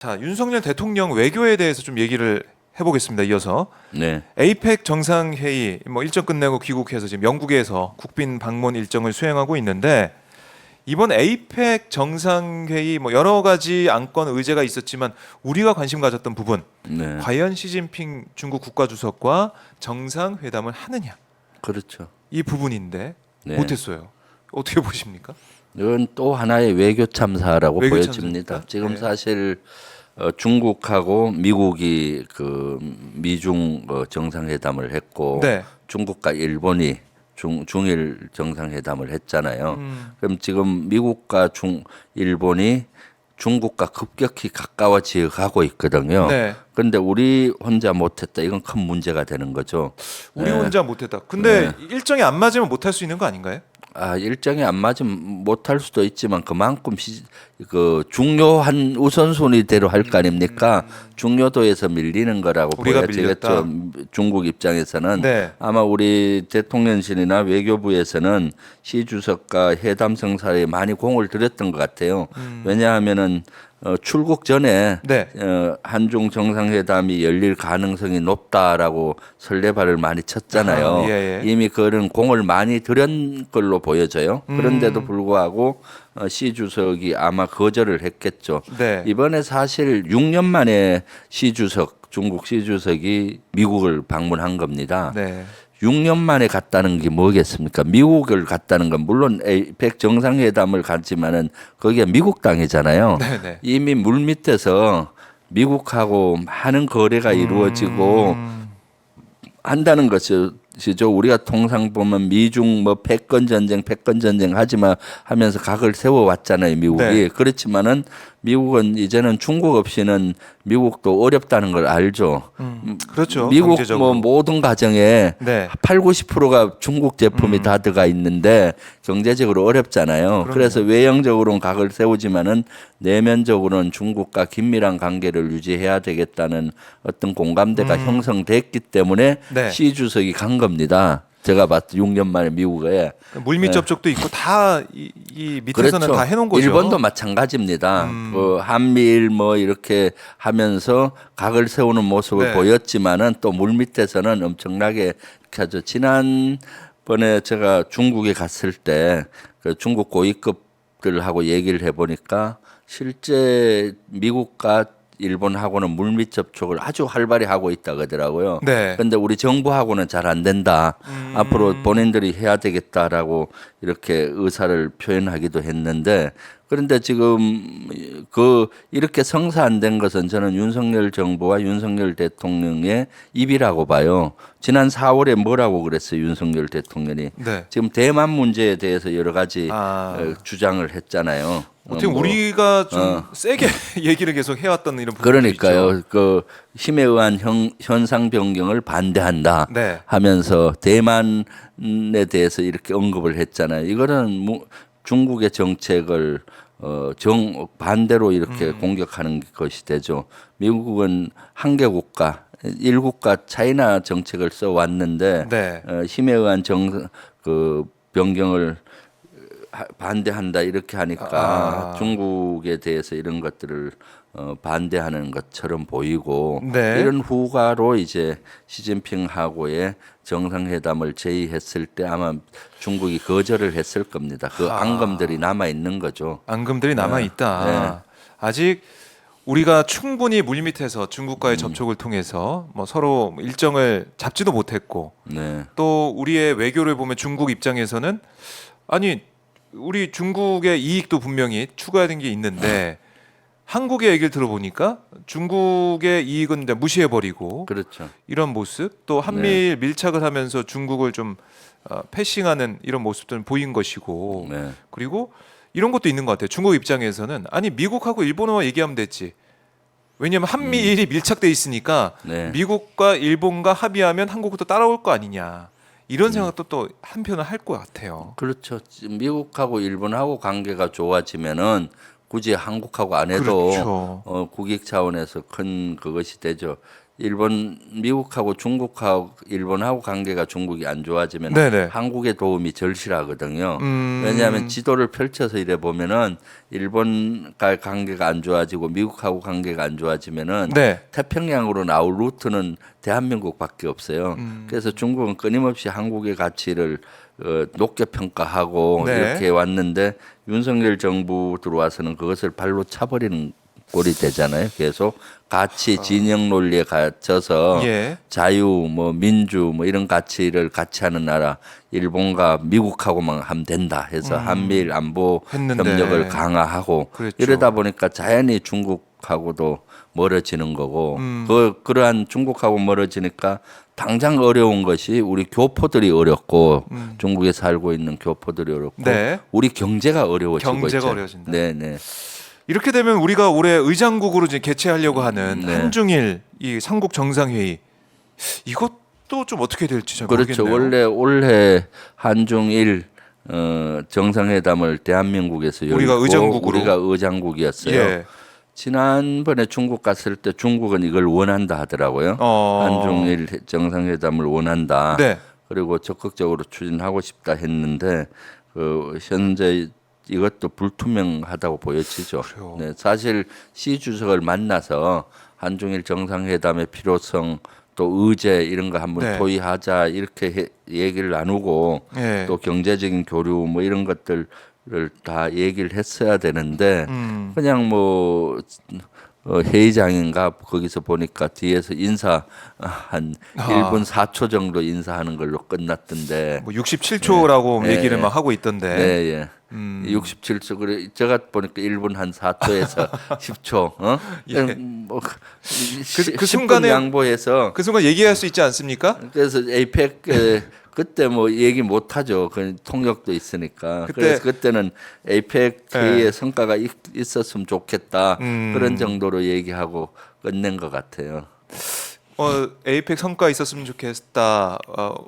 자, 윤석열 대통령 외교에 대해서 좀 얘기를 해보겠습니다. 이어서 네. 에이펙 정상회의 일정 끝내고 귀국해서 지금 영국에서 국빈 방문 일정을 수행하고 있는데 이번 에이펙 정상회의 여러 가지 안건 의제가 있었지만 우리가 관심 가졌던 부분 네. 과연 시진핑 중국 국가주석과 정상회담을 하느냐 그렇죠. 이 부분인데 네. 못했어요. 어떻게 보십니까? 이건 또 하나의 외교 참사라고 외교 보여집니다. 참사입니까? 지금 네. 사실 중국하고 미국이 그 미중 정상회담을 했고 네. 중국과 일본이 중일 정상회담을 했잖아요. 그럼 지금 미국과 일본이 중국과 급격히 가까워져 가고 있거든요. 네. 그런데 우리 혼자 못했다. 이건 큰 문제가 되는 거죠. 우리 혼자 못했다. 근데 일정이 안 맞으면 못할 수 있는 거 아닌가요? 일정이 안 맞으면 못할 수도 있지만 그만큼 그 중요한 우선순위대로 할 거 아닙니까? 중요도에서 밀리는 거라고 우리가 보여지겠죠. 중국 입장에서는 네. 아마 우리 대통령실이나 외교부에서는 시 주석과 회담 성사에 많이 공을 들였던 것 같아요. 왜냐하면은 출국 전에 네. 한중 정상회담이 열릴 가능성이 높다라고 설레발을 많이 쳤잖아요. 예. 이미 그런 공을 많이 들인 걸로 보여져요. 그런데도 불구하고 시 주석이 아마 거절을 했겠죠. 네. 이번에 사실 6년 만에 중국 시 주석이 미국을 방문한 겁니다. 네. 6년 만에 갔다는 게 뭐겠습니까? 미국을 갔다는 건 물론 에이펙 정상회담을 갔지만은 거기에 미국 땅이잖아요. 네네. 이미 물 밑에서 미국하고 많은 거래가 이루어지고 한다는 것이죠. 우리가 통상 보면 미중 패권 전쟁 하지마 하면서 각을 세워 왔잖아요, 미국이. 네. 그렇지만은 미국은 이제는 중국 없이는 미국도 어렵다는 걸 알죠. 그렇죠. 미국 경제적으로. 모든 가정에 네. 80~90%가 중국 제품이 다 들어가 있는데 경제적으로 어렵잖아요. 그럼요. 그래서 외형적으로는 각을 세우지만은 내면적으로는 중국과 긴밀한 관계를 유지해야 되겠다는 어떤 공감대가 형성됐기 때문에 네. 시 주석이 간 겁니다. 제가 봤을 때 6년 만에 미국에. 물밑 접촉도 있고 다 이 밑에서는 그렇죠. 다 해놓은 거죠. 일본도 마찬가지입니다. 한미일 이렇게 하면서 각을 세우는 모습을 네. 보였지만은 또 물밑에서는 엄청나게 이렇게 하죠. 지난번에 제가 중국에 갔을 때 그 중국 고위급들하고 얘기를 해보니까 실제 미국과 일본하고는 물밑 접촉을 아주 활발히 하고 있다 그러더라고요. 네. 그런데 우리 정부하고는 잘 안 된다. 앞으로 본인들이 해야 되겠다라고 이렇게 의사를 표현하기도 했는데 그런데 지금 이렇게 성사 안 된 것은 저는 윤석열 정부와 윤석열 대통령의 입이라고 봐요. 지난 4월에 뭐라고 그랬어요, 윤석열 대통령이. 네. 지금 대만 문제에 대해서 여러 가지 주장을 했잖아요. 어떻게 우리가 좀 세게 얘기를 계속 해왔던 이런 부분이 그러니까요. 있죠. 그 힘에 의한 현상 변경을 반대한다 네. 하면서 대만에 대해서 이렇게 언급을 했잖아요. 이거는 중국의 정책을 반대로 이렇게 공격하는 것이 되죠. 미국은 한개 국가, 일국가 차이나 정책을 써 왔는데 네. 힘에 의한 변경을 반대한다 이렇게 하니까 중국에 대해서 이런 것들을 반대하는 것처럼 보이고 네. 이런 후가로 이제 시진핑하고의 정상회담을 제의했을 때 아마 중국이 거절을 했을 겁니다. 그 앙금들이 남아 있는 거죠. 앙금들이 남아 있다. 네. 아직 우리가 충분히 물밑에서 중국과의 접촉을 통해서 서로 일정을 잡지도 못했고 네. 또 우리의 외교를 보면 중국 입장에서는 아니 우리 중국의 이익도 분명히 추가된 게 있는데 한국의 얘기를 들어보니까 중국의 이익은 이제 무시해버리고 그렇죠. 이런 모습 또 한미일 밀착을 하면서 중국을 좀 패싱하는 이런 모습들은 보인 것이고 네. 그리고 이런 것도 있는 것 같아요. 중국 입장에서는 아니 미국하고 일본어만 얘기하면 됐지. 왜냐하면 한미일이 밀착돼 있으니까 네. 미국과 일본과 합의하면 한국도 따라올 거 아니냐. 이런 생각도 또 한편은 할 것 같아요. 그렇죠. 지금 미국하고 일본하고 관계가 좋아지면은 굳이 한국하고 안 해도 그렇죠. 국익 차원에서 큰 그것이 되죠. 미국하고 중국하고 일본하고 관계가 중국이 안 좋아지면 네네. 한국의 도움이 절실하거든요. 왜냐하면 지도를 펼쳐서 이래 보면은 일본과 관계가 안 좋아지고 미국하고 관계가 안 좋아지면은 네. 태평양으로 나올 루트는 대한민국밖에 없어요. 그래서 중국은 끊임없이 한국의 가치를 높게 평가하고 네. 이렇게 왔는데 윤석열 정부 들어와서는 그것을 발로 차버리는 꼴이 되잖아요. 계속 가치 진영 논리에 갇혀서 예. 자유, 뭐 민주, 뭐 이런 가치를 같이 하는 나라 일본과 미국하고만 하면 된다 해서 한미일 안보 했는데. 협력을 강화하고 그렇죠. 이러다 보니까 자연히 중국하고도 멀어지는 거고 음. 그러한 중국하고 멀어지니까 당장 어려운 것이 우리 교포들이 어렵고 중국에 살고 있는 교포들이 어렵고 네. 우리 경제가 어려워지고 경제가 있죠. 어려워진다. 네, 네. 이렇게 되면 우리가 올해 의장국으로 이제 개최하려고 하는 네. 한중일 이 삼국 정상회의 이것도 좀 어떻게 될지 잘 그렇죠. 모르겠네요. 올해 한중일 정상회담을 대한민국에서 열고 우리가 의장국으로. 우리가 의장국이었어요. 예. 지난번에 중국 갔을 때 중국은 이걸 원한다 하더라고요. 한중일 정상회담을 원한다. 네. 그리고 적극적으로 추진하고 싶다 했는데 현재 이것도 불투명하다고 보여지죠. 그래요. 네, 사실 시 주석을 만나서 한중일 정상회담의 필요성 또 의제 이런 거 한번 네. 토의하자 이렇게 얘기를 나누고 예. 또 경제적인 교류 뭐 이런 것들을 다 얘기를 했어야 되는데 그냥 뭐 회의장인가 거기서 보니까 뒤에서 인사 한 1분 4초 정도 인사하는 걸로 끝났던데. 뭐 67초라고 네. 얘기를 네. 막 하고 있던데. 네, 예. 67초 그래 제가 보니까 1분 한 4초에서 10초. 예. 뭐 그 10분 순간에 양보해서 그 순간 얘기할 수 있지 않습니까? 그래서 에이펙 그때 뭐 얘기 못 하죠. 그 통역도 있으니까. 그때- 그래서 그때는 에이펙 회의의 네. 성과가 있었으면 좋겠다. 음. 그런 정도로 얘기하고 끝낸 것 같아요. 에이펙 성과 있었으면 좋겠다.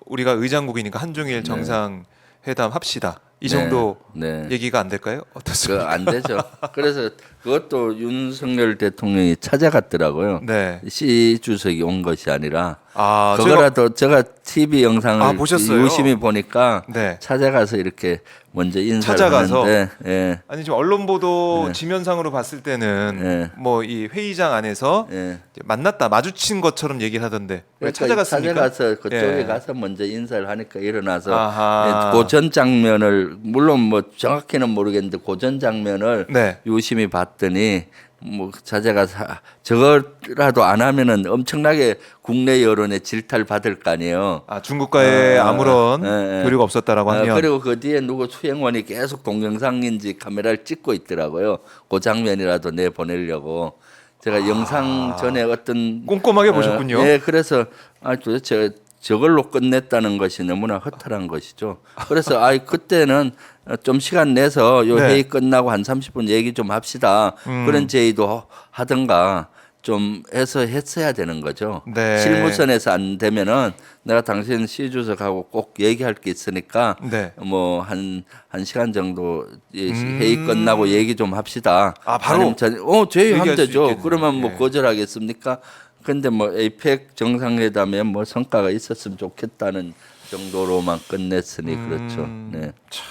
우리가 의장국이니까 한중일 정상회담 합시다. 이 정도 네. 얘기가 안 될까요? 어떻습니까? 안 되죠. 그래서 그것도 윤석열 대통령이 찾아갔더라고요. 네. 시 주석이 온 것이 아니라 제가 그거라도 제가 TV 영상을 보셨어요? 유심히 보니까 네. 찾아가서 이렇게 먼저 인사를 찾아가서? 하는데 예. 아니 지금 언론 보도 지면상으로 봤을 때는 네. 뭐 이 회의장 안에서 예. 이제 만났다 마주친 것처럼 얘기를 하던데 왜 그러니까 찾아갔습니까? 찾아가서 그쪽에 예. 가서 먼저 인사를 하니까 일어나서 아하. 고전 장면을 물론 뭐 정확히는 모르겠는데 고전 장면을 네. 유심히 봤더니 뭐 찾아가서 저거라도 안 하면은 엄청나게 국내 여론에 질타를 받을 거 아니에요. 중국과의 아무런 예. 교류가 없었다라고 하면 그리고 그 뒤에 누구 수행원이 계속 동영상인지 카메라를 찍고 있더라고요. 그 장면이라도 내 보내려고 제가 영상 전에 어떤 꼼꼼하게 보셨군요. 예, 그래서 도대체 저걸로 끝냈다는 것이 너무나 허탈한 것이죠. 그래서 그때는 좀 시간 내서 요 네. 회의 끝나고 한 30분 얘기 좀 합시다. 그런 제의도 하든가 좀 해서 했어야 되는 거죠. 네. 실무선에서 안 되면은 내가 당신 시주석하고 꼭 얘기할 게 있으니까 네. 뭐 한 시간 정도 회의 끝나고 얘기 좀 합시다. 바로 제의하면 얘기할 수 되죠. 있겠네요. 그러면 뭐 예. 거절하겠습니까? 근데 뭐 에이펙 정상회담에 뭐 성과가 있었으면 좋겠다는 정도로만 끝냈으니 그렇죠. 네. 참.